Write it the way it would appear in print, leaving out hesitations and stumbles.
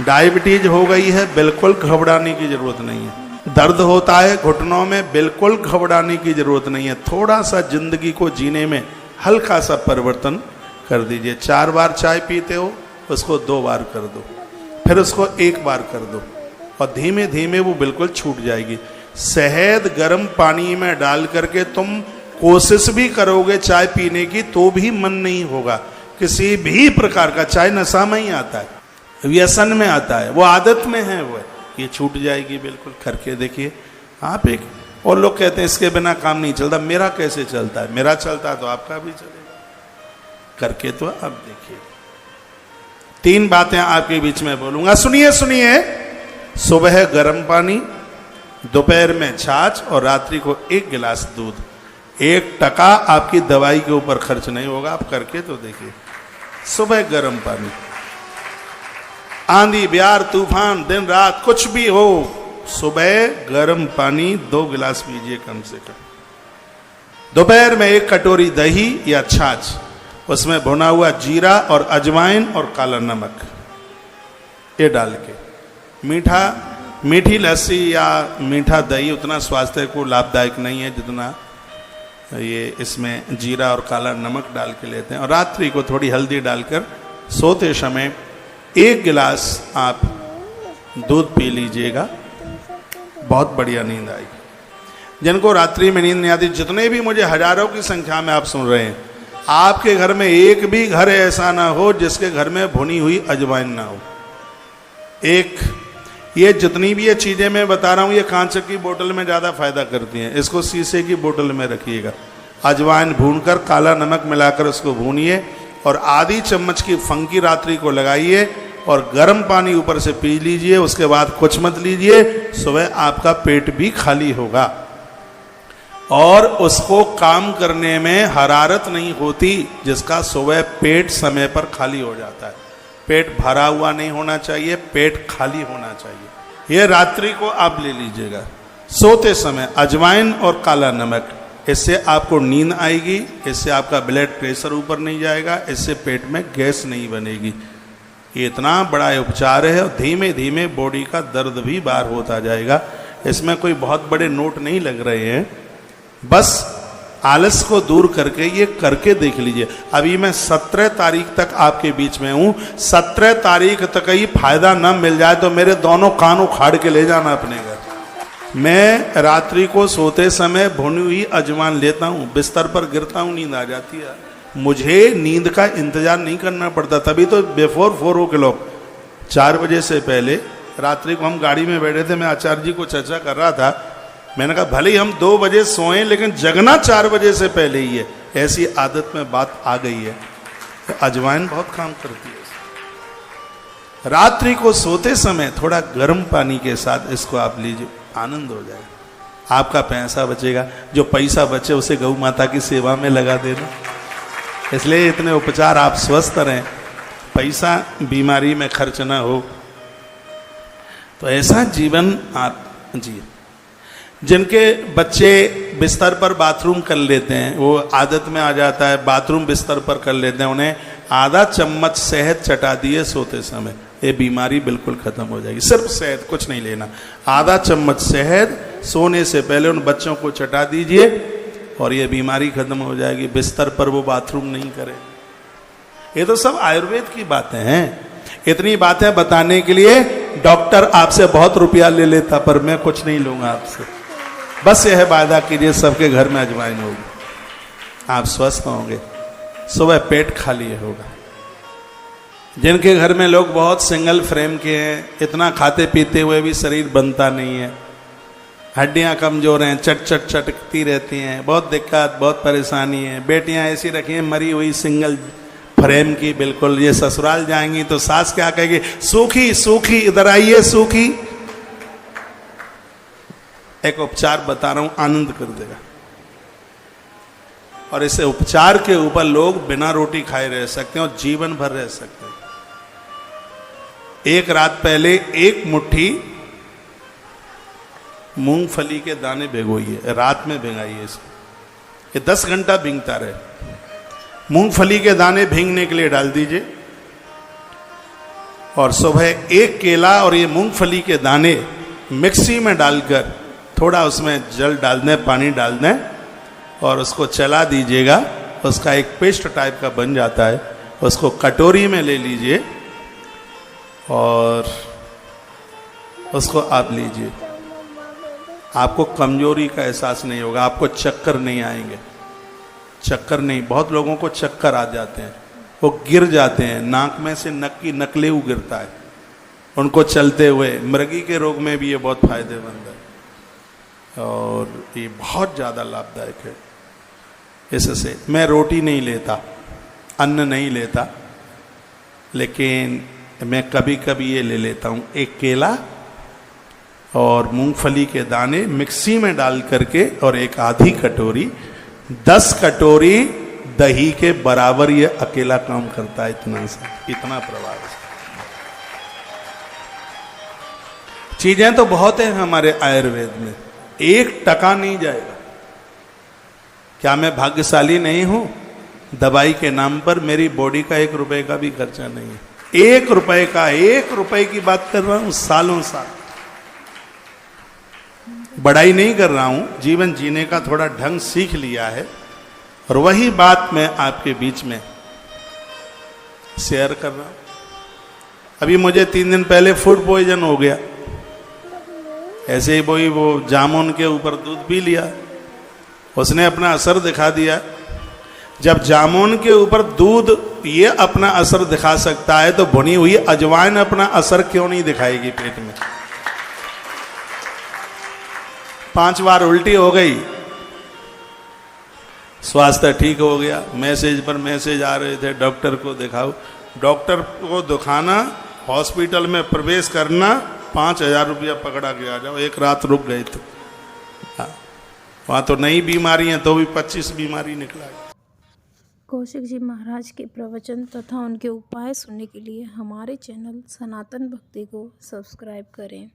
Diabetes हो गई है, बिल्कुल घबराने की जरूरत नहीं है। दर्द होता है घुटनों में, बिल्कुल घबराने की जरूरत नहीं है। थोड़ा सा जिंदगी को जीने में हल्का सा परिवर्तन कर दीजिए। 4 बार चाय पीते हो, उसको 2 बार कर दो, फिर उसको 1 बार कर दो, और धीमे धीमे वो बिल्कुल छूट जाएगी। शहद गर्म पानी में डाल करके तुम कोशिश भी करोगे चाय पीने की, तो भी मन नहीं होगा। किसी भी प्रकार का, चाय नशा में ही आता है, व्यसन में आता है, वो आदत में है, वो ये छूट जाएगी बिल्कुल। करके देखिए आप एक। और लोग कहते हैं इसके बिना काम नहीं चलता। मेरा कैसे चलता है? मेरा चलता है तो आपका भी चलेगा। करके तो अब देखिए। 3 बातें आपके बीच में बोलूंगा, सुनिए सुनिए। सुबह गर्म पानी, दोपहर में छाछ, और रात्रि को 1 गिलास दूध। 1 टका आपकी दवाई के ऊपर खर्च नहीं होगा। आप करके तो देखिए। सुबह गर्म पानी, आंधी ब्यार तूफान दिन रात कुछ भी हो, सुबह गर्म पानी 2 गिलास पीजिए कम से कम। दोपहर में 1 कटोरी दही या छाछ, उसमें भुना हुआ जीरा और अजवाइन और काला नमक ये डाल के। मीठी लस्सी या मीठा दही उतना स्वास्थ्य को लाभदायक नहीं है जितना ये इसमें जीरा और काला नमक डाल के लेते हैं। और रात्रि को थोड़ी हल्दी डालकर सोते समय 1 गिलास आप दूध पी लीजिएगा, बहुत बढ़िया नींद आएगी। जिनको रात्रि में नींद नहीं आती, जितने भी मुझे हजारों की संख्या में आप सुन रहे हैं, आपके घर में एक भी घर ऐसा ना हो जिसके घर में भुनी हुई अजवाइन ना हो। ये जितनी भी ये चीजें मैं बता रहा हूं, ये कांच की बोतल में ज्यादा फायदा करती हैं। इसको शीशे की बोतल में रखिएगा। अजवाइन भूनकर काला नमक मिलाकर उसको भूनिए, और आधी चम्मच की फंकी रात्रि को लगाइए, और गर्म पानी ऊपर से पी लीजिए। उसके बाद कुछ मत लीजिए। सुबह आपका पेट भी खाली होगा, और उसको काम करने में हरारत नहीं होती, जिसका सुबह पेट समय पर खाली हो जाता है। पेट भरा हुआ नहीं होना चाहिए, पेट खाली होना चाहिए। ये रात्रि को आप ले लीजिएगा। सोते समय अजवाइन और काला नमक, इससे आपको नींद आएगी, इससे आपका ब्लड प्रेशर ऊपर नहीं जाएगा, इससे पेट में गैस नहीं बनेगी। ये इतना बड़ा उपचार है, और धीमे धीमे बॉडी का दर्द भी बाहर होता जाएगा। इसमें कोई बहुत बड़े नोट नहीं लग रहे हैं, बस आलस को दूर करके ये करके देख लीजिए। अभी मैं 17 तारीख तक आपके बीच में हूं। 17 तारीख तक ही फायदा न मिल जाए तो मेरे दोनों कान उखाड़ के ले जाना अपने घर। मैं रात्रि को सोते समय भुनी हुई अजवाइन लेता हूँ, बिस्तर पर गिरता हूँ, नींद आ जाती है। मुझे नींद का इंतजार नहीं करना पड़ता। तभी तो बिफोर 4 o'clock 4 बजे से पहले रात्रि को हम गाड़ी में बैठे थे, मैं आचार्य जी को चर्चा कर रहा था। मैंने कहा भले ही हम 2 बजे सोएं, लेकिन जगना 4 बजे से पहले ही है। ऐसी आदत में बात आ गई है। तो अजवाइन बहुत काम करती है। रात्रि को सोते समय थोड़ा गर्म पानी के साथ इसको आप लीजिए, आनंद हो जाएगा। आपका पैसा बचेगा, जो पैसा बचे उसे गौ माता की सेवा में लगा देना। इसलिए इतने उपचार, आप स्वस्थ रहें, पैसा बीमारी में खर्च ना हो। तो ऐसा जीवन आप जिए। जिनके बच्चे बिस्तर पर बाथरूम कर लेते हैं, वो आदत में आ जाता है, बाथरूम बिस्तर पर कर लेते हैं, उन्हें आधा चम्मच शहद चटा दिए सोते समय, ये बीमारी बिल्कुल खत्म हो जाएगी। सिर्फ शहद, कुछ नहीं लेना। आधा चम्मच शहद सोने से पहले उन बच्चों को चटा दीजिए, और ये बीमारी खत्म हो जाएगी। बिस्तर पर वो बाथरूम नहीं करे। ये तो सब आयुर्वेद की बातें हैं। इतनी बातें बताने के लिए डॉक्टर आपसे बहुत रुपया ले लेता, पर मैं कुछ नहीं लूंगा आपसे। बस यह वायदा कीजिए सबके घर में अजवाइन होगी, आप स्वस्थ होंगे, सुबह पेट खाली होगा। जिनके घर में लोग बहुत सिंगल फ्रेम के हैं, इतना खाते पीते हुए भी शरीर बनता नहीं है, हड्डियां कमजोर हैं, चटकती रहती हैं, बहुत दिक्कत, बहुत परेशानी है। बेटियां ऐसी रखी हैं मरी हुई सिंगल फ्रेम की, बिल्कुल। ये ससुराल जाएंगी तो सास क्या कहेगी, सूखी सूखी इधर आइए सूखी। एक उपचार बता रहा हूं, आनंद कर देगा। और इसे उपचार के ऊपर लोग बिना रोटी खाए रह सकते हैं और जीवन भर रह सकते हैं। एक रात पहले 1 मुट्ठी मूंगफली के दाने भिगोइए, रात में भिगाइए इसको, ये 10 घंटा भींगता रहे। मूंगफली के दाने भींगने के लिए डाल दीजिए, और सुबह एक केला और ये मूंगफली के दाने मिक्सी में डालकर थोड़ा उसमें जल डाल दें, पानी डाल दें और उसको चला दीजिएगा। उसका एक पेस्ट टाइप का बन जाता है। उसको कटोरी में ले लीजिए और उसको आप लीजिए। आपको कमजोरी का एहसास नहीं होगा, आपको चक्कर नहीं आएंगे। चक्कर नहीं, बहुत लोगों को चक्कर आ जाते हैं, वो गिर जाते हैं, नाक में से नकलेऊ गिरता है उनको चलते हुए। मृगी के रोग में भी ये बहुत फायदेमंद है और ये बहुत ज़्यादा लाभदायक है। इससे मैं रोटी नहीं लेता, अन्न नहीं लेता, लेकिन मैं कभी कभी ये ले लेता हूँ, एक केला और मूंगफली के दाने मिक्सी में डाल करके और एक आधी कटोरी, 10 कटोरी दही के बराबर ये अकेला काम करता है। इतना प्रभाव है। चीजें तो बहुत है हमारे आयुर्वेद में, 1% नहीं जाएगा। क्या मैं भाग्यशाली नहीं हूं? दवाई के नाम पर मेरी बॉडी का 1 रुपए का भी खर्चा नहीं है। 1 रुपए का, 1 रुपए की बात कर रहा हूं, सालों साल। बड़ाई नहीं कर रहा हूं, जीवन जीने का थोड़ा ढंग सीख लिया है और वही बात मैं आपके बीच में शेयर कर रहा हूं। अभी मुझे 3 दिन पहले फूड पॉइजन हो गया। ऐसे ही वो जामुन के ऊपर दूध पी लिया, उसने अपना असर दिखा दिया। जब जामुन के ऊपर दूध ये अपना असर दिखा सकता है तो भुनी हुई अजवाइन अपना असर क्यों नहीं दिखाएगी पेट में? 5 बार उल्टी हो गई, स्वास्थ्य ठीक हो गया। मैसेज पर मैसेज आ रहे थे, डॉक्टर को दिखाओ। डॉक्टर को दिखाना, हॉस्पिटल में प्रवेश करना, 5,000 रुपया पकड़ा के आ जाओ। एक रात रुक गए तो वहाँ तो नई बीमारी है तो भी 25 बीमारी निकला। कौशिक जी महाराज के प्रवचन तथा उनके उपाय सुनने के लिए हमारे चैनल सनातन भक्ति को सब्सक्राइब करें।